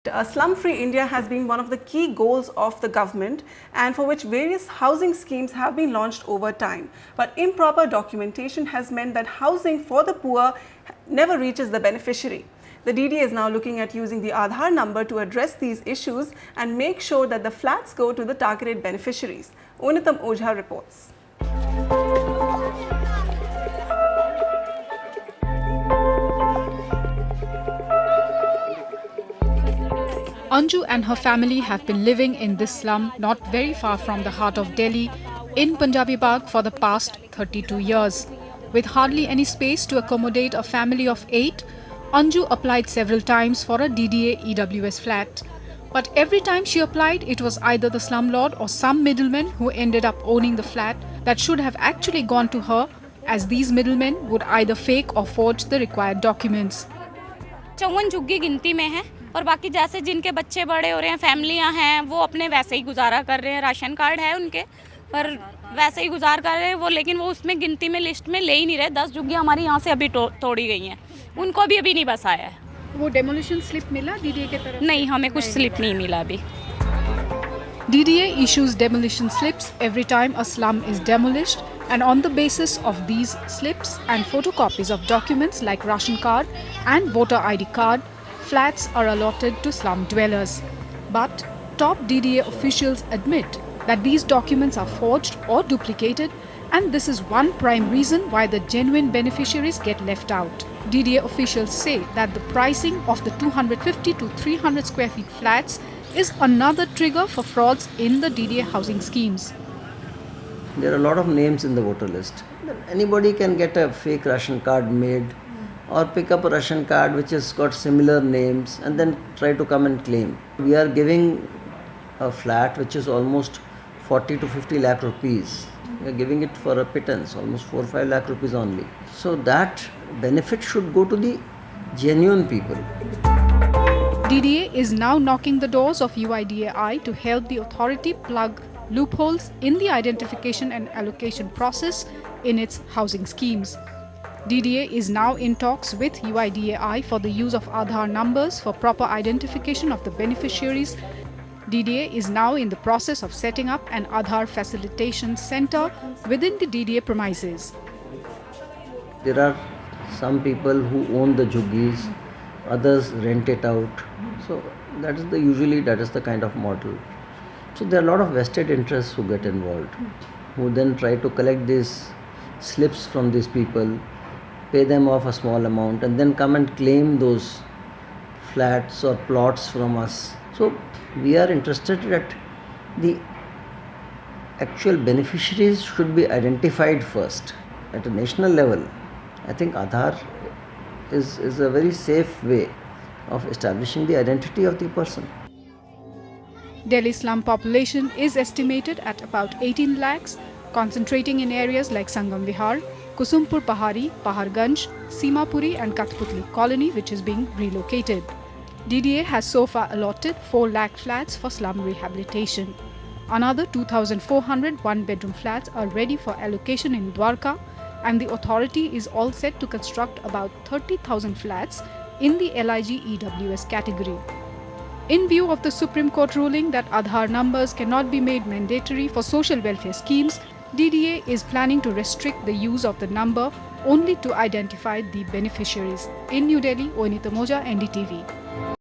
Slum-free India has been one of the key goals of the government and for which various housing schemes have been launched over time. But improper documentation has meant that housing for the poor never reaches the beneficiary. The DDA is now looking at using the Aadhaar number to address these issues and make sure that the flats go to the targeted beneficiaries. Onitam Ojha reports. Anju and her family have been living in this slum not very far from the heart of Delhi in Punjabi Bagh for the past 32 years. With hardly any space to accommodate a family of 8, Anju applied several times for a DDA EWS flat. But every time she applied, it was either the slumlord or some middleman who ended up owning the flat that should have actually gone to her, as these middlemen would either fake or forge the required documents. 54 झुग्गी गिनती में है और बाकी जैसे जिनके बच्चे बड़े हो रहे हैं, फैमिलियां हैं, वो अपने वैसे ही गुजारा कर रहे हैं। राशन कार्ड है उनके पर वैसे ही गुजार कर रहे हैं वो, लेकिन वो उसमें गिनती में लिस्ट में ले ही नहीं रहे। 10 झुग्गियां हमारी यहाँ से अभी तोड़ी गई हैं, उनको भी अभी नहीं बसाया है। वो डेमोलिशन स्लिप मिला डीडीए के तरफ? नहीं, हमें कुछ स्लिप नहीं मिला अभी। DDA issues demolition slips every time a slum is demolished, and on the basis of these slips and photocopies of documents like ration card and voter ID card, flats are allotted to slum dwellers. But top DDA officials admit that these documents are forged or duplicated, and this is one prime reason why the genuine beneficiaries get left out. DDA officials say that the pricing of the 250 to 300 square feet flats is another trigger for frauds in the DDA housing schemes. There are a lot of names in the voter list. Anybody can get a fake ration card made or pick up a ration card which has got similar names and then try to come and claim. We are giving a flat which is almost 40 to 50 lakh rupees. We are giving it for a pittance, almost 4-5 lakh rupees only. So that benefit should go to the genuine people. DDA is now knocking the doors of UIDAI to help the authority plug loopholes in the identification and allocation process in its housing schemes. DDA is now in talks with UIDAI for the use of Aadhaar numbers for proper identification of the beneficiaries. DDA is now in the process of setting up an Aadhaar facilitation center within the DDA premises. There are some people who own the juggies, others rent it out. So that is the kind of model. So there are a lot of vested interests who get involved, who then try to collect these slips from these people, pay them off a small amount and then come and claim those flats or plots from us. So we are interested that the actual beneficiaries should be identified first. At a national level, I think Aadhaar is a very safe way of establishing the identity of the person. Delhi slum population is estimated at about 18 lakhs, concentrating in areas like Sangam Vihar, Kusumpur Pahari, Paharganj, Simapuri and Kathputli colony, which is being relocated. DDA has so far allotted 4 lakh flats for slum rehabilitation. Another 2,400 one-bedroom flats are ready for allocation in Dwarka, and the authority is all set to construct about 30,000 flats in the LIG EWS category. In view of the Supreme Court ruling that Aadhaar numbers cannot be made mandatory for social welfare schemes, DDA is planning to restrict the use of the number only to identify the beneficiaries. In New Delhi, Onitam Ojha, NDTV.